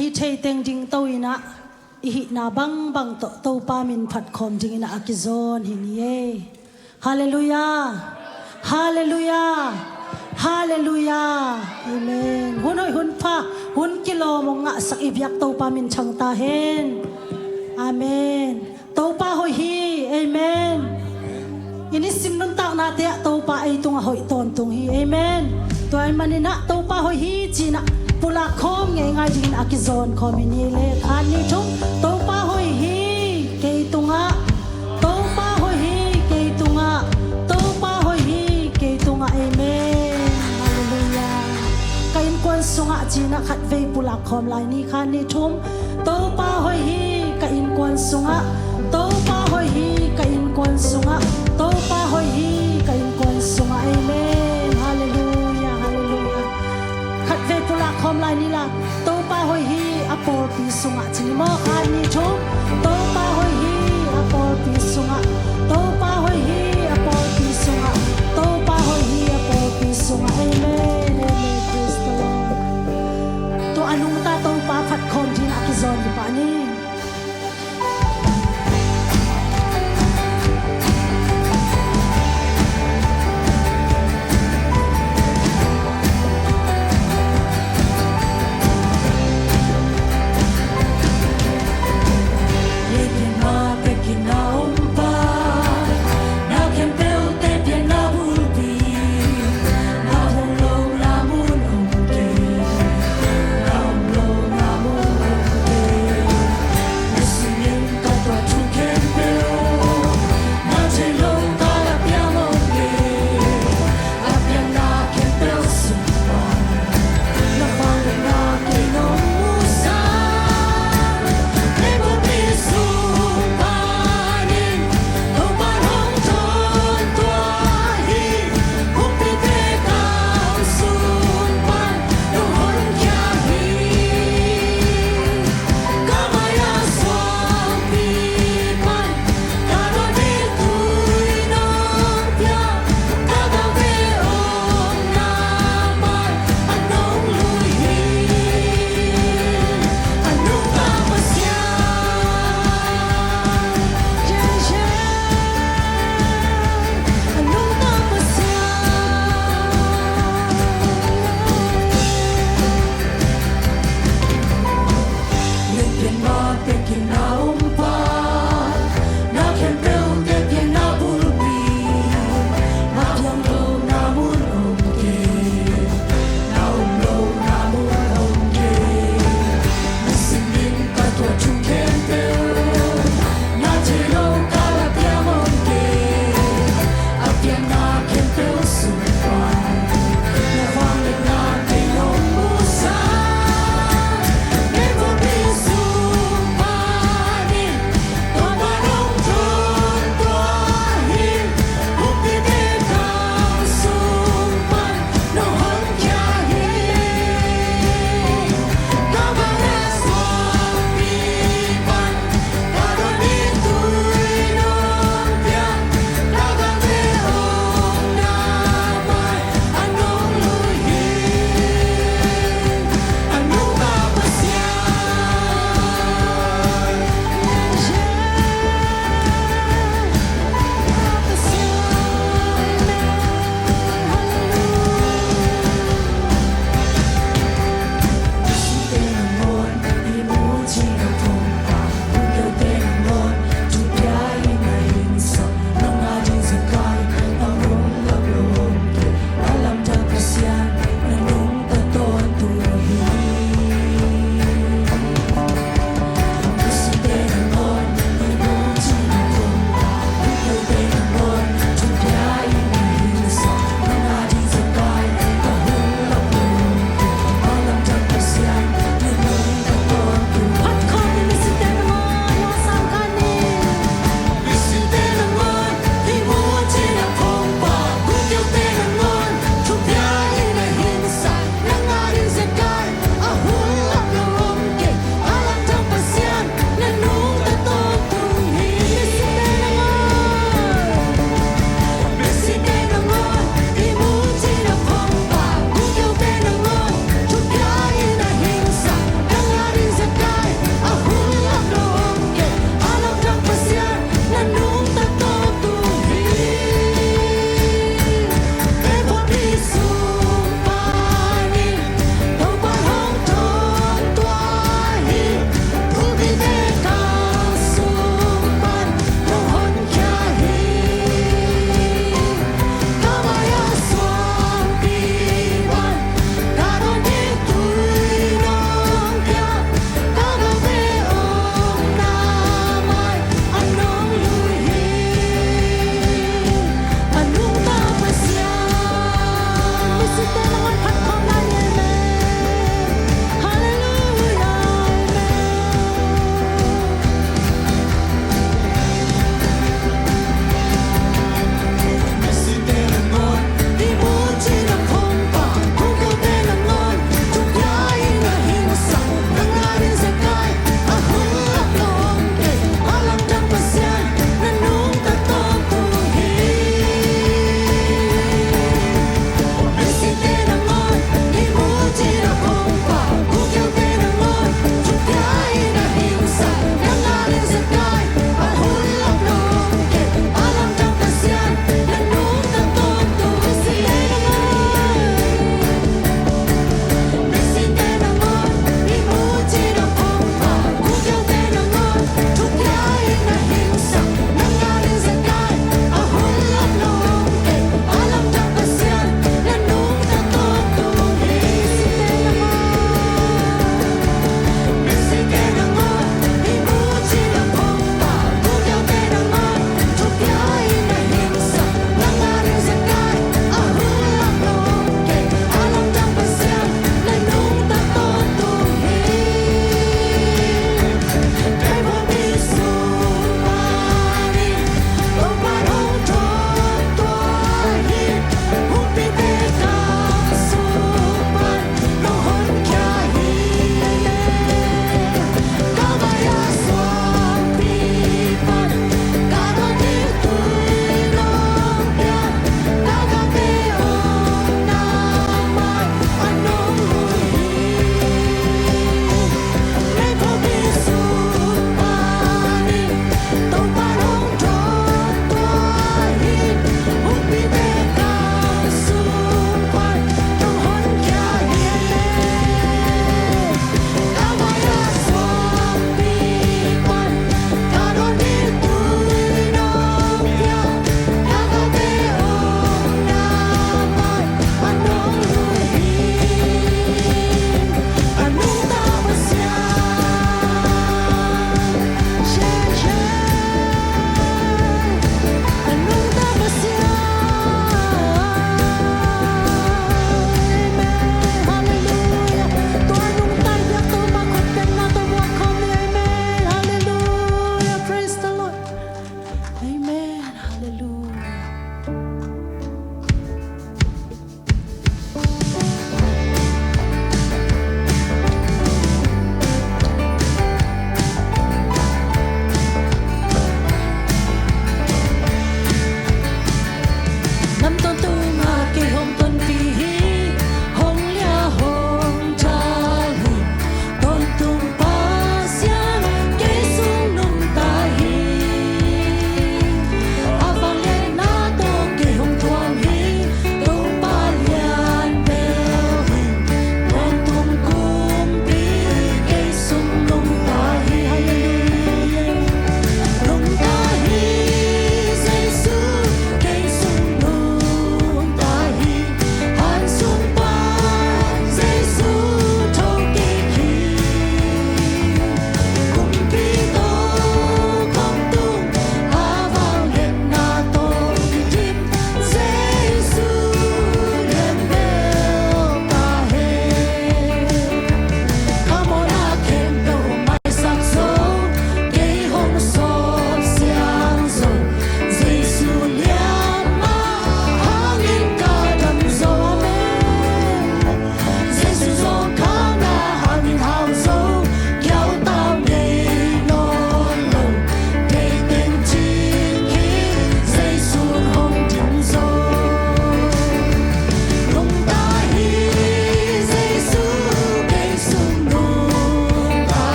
hi thei teng ding to ina hi na bang to pa min phat khom ding ina akizon hi ni e hallelujah hallelujah hallelujah amen hunoi hun pha hun kilo mong nga sak ibyak to pa min chang ta hen amen to pa hoi hi amen ini sim nun ta na te to pa ai tung hoi ton tung hi amen to ai manina to pa hoi hi china pula khom nge ngai din akizon khomini le khan ni thum to pa hoi hi ke tunga to pa hoi hi ke tunga to pa hoi hi ke tunga amen hallelujah kain kon sunga china khat ve pula khom lai ni khan ni thum to pa hoi hi kain kon sunga to pa hoi hi kain kon sunga to pa hoi hi kain kon sunga amen hallelujah hallelujah khat ve pula khom lai ni la to pa hoi hi apor pi sunga chini mo khan ni thum to pa hoi hi apor pi sunga to pa hoi hi apor pi sunga to pa hoi hi apor pi sunga amen amen praise the Lord to anung ta to pa phat khom din akizon ni pa ni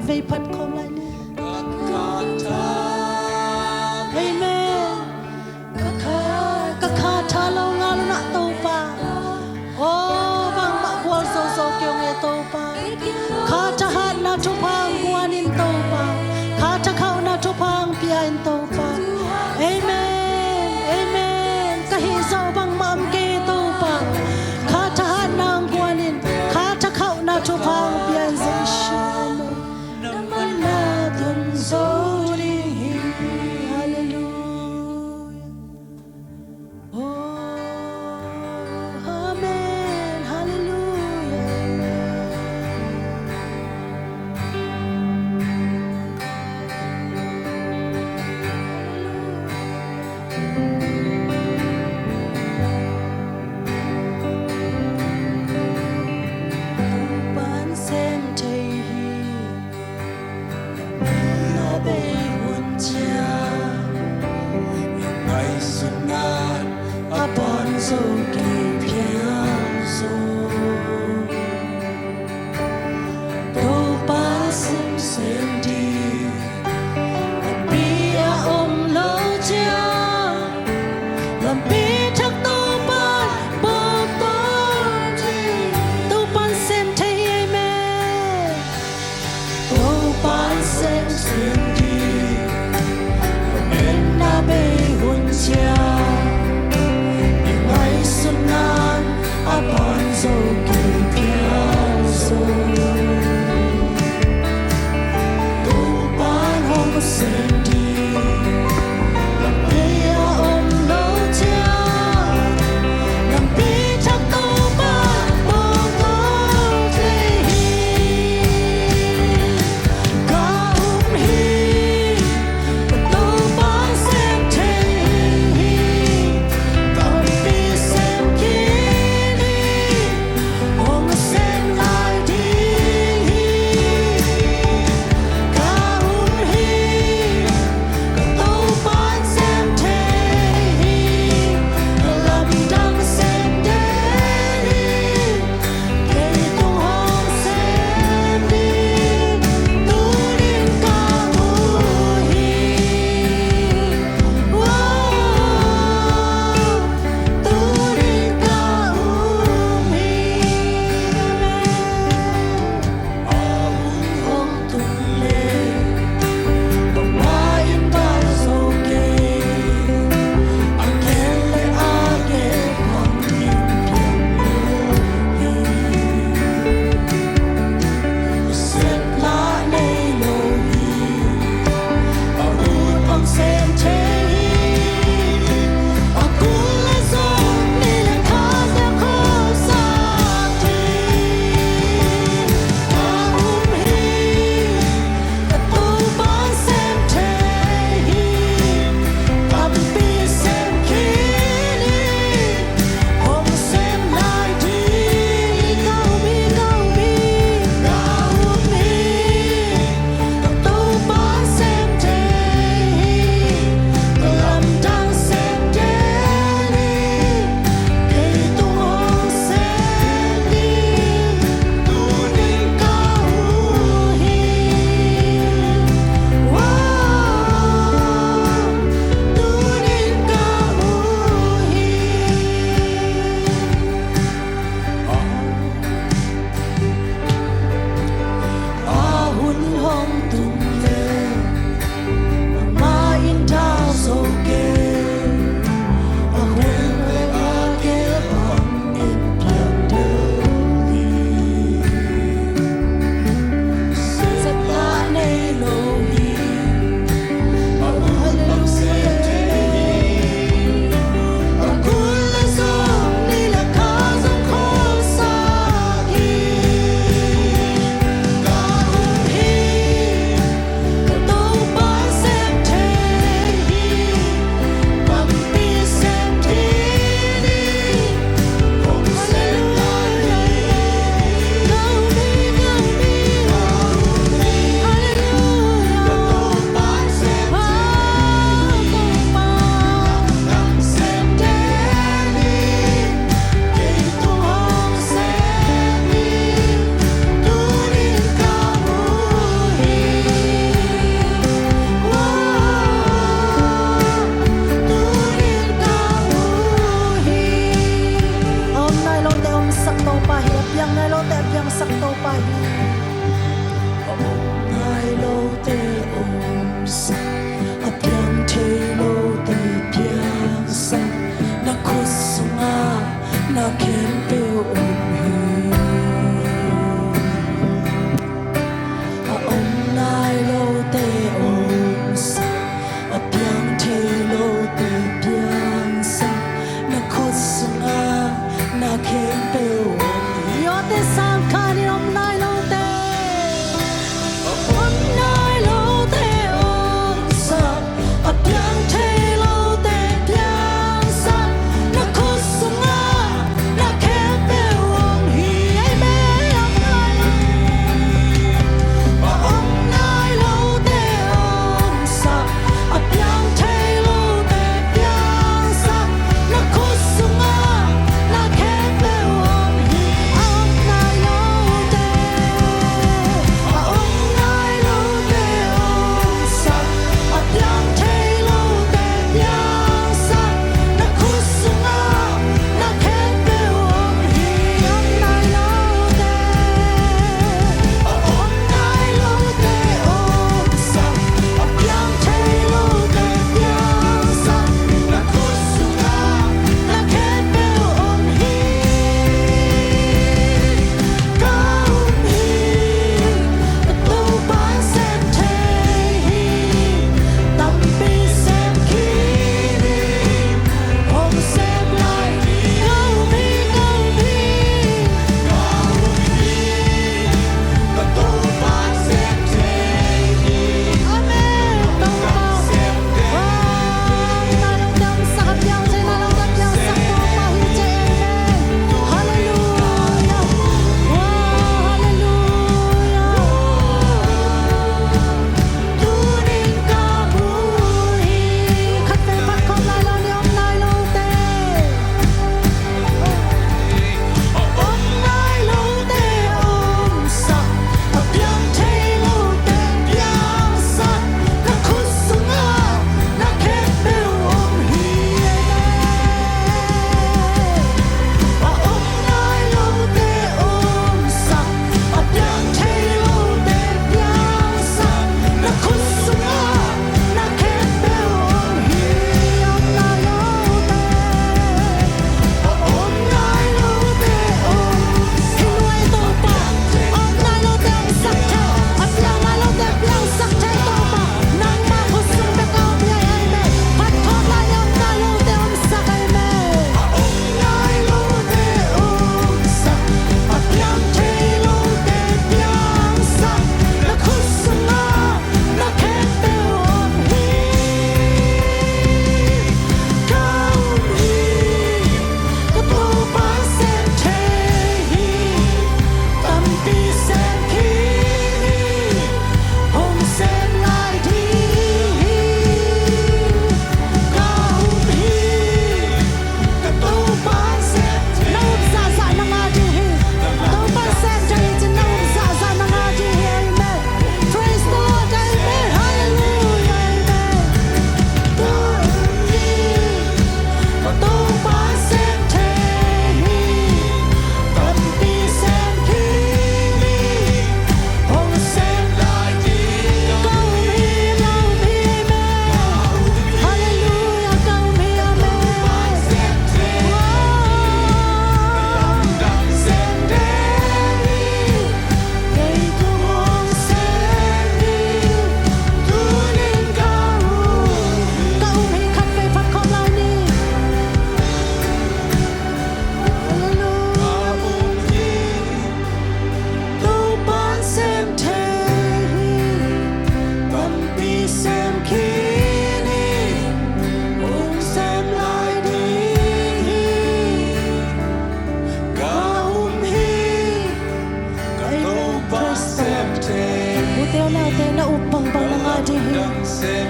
về phật không lại nè amen các khá cha lâu ngà lu nạ tàu pa ô bang bạc qual sâu sâu kêu nghe tàu pa khá cha hát na chụp hàng quan in tàu pa khá cha khao na chụp hàng pia in tàu pa amen amen cái hi sâu bang mam kê tàu pa khá cha hát na quan in khá cha khao na chụp hàng pia in zai shi na thun zo đi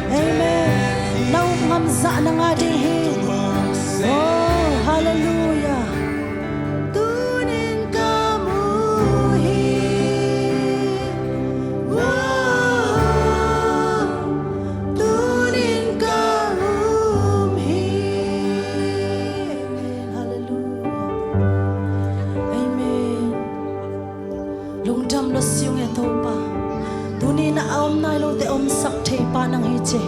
Amen. Nau ngamza na nga din. Oh, hallelujah. Tunin ka muhi. Wow. Tunin ka umhi. Amen. Hallelujah. Amen. Lungdam lo siyong eto pa. Tuni na aom na lo te om sakte pa nang hiche.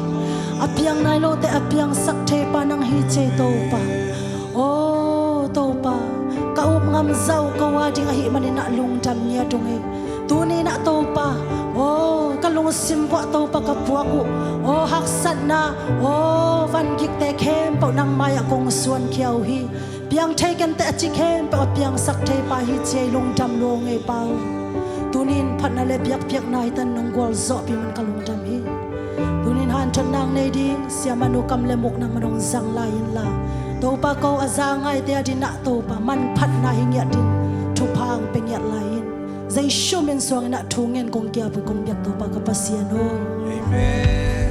Apiang na lo te apiang sakte pa nang hiche to pa. Oh to pa. Kaup ngam zau kawadi ngahi manina lungdam niya dungi. Tuni na to pa. Oh kalung simwa to pa kapuaku. Oh haksat na. Oh van gik te kem pa nang maya kong suan kiau hi. Piang taken te achi kem pa piang sakte pa hiche lungdam lo ngai pau. Tunin pat na le biak biak nai tan nong gol zo pi man kalung dam hi. Tunin han ton nang nei di sia manu kam le muk nang manong zang la in la. To pa ko azangai te adi na to pa man pat na hingia din tu pang pengiat lain. Zai shumin suang na tungen kong kia pu kong biak to pa kapasian ho. Amen.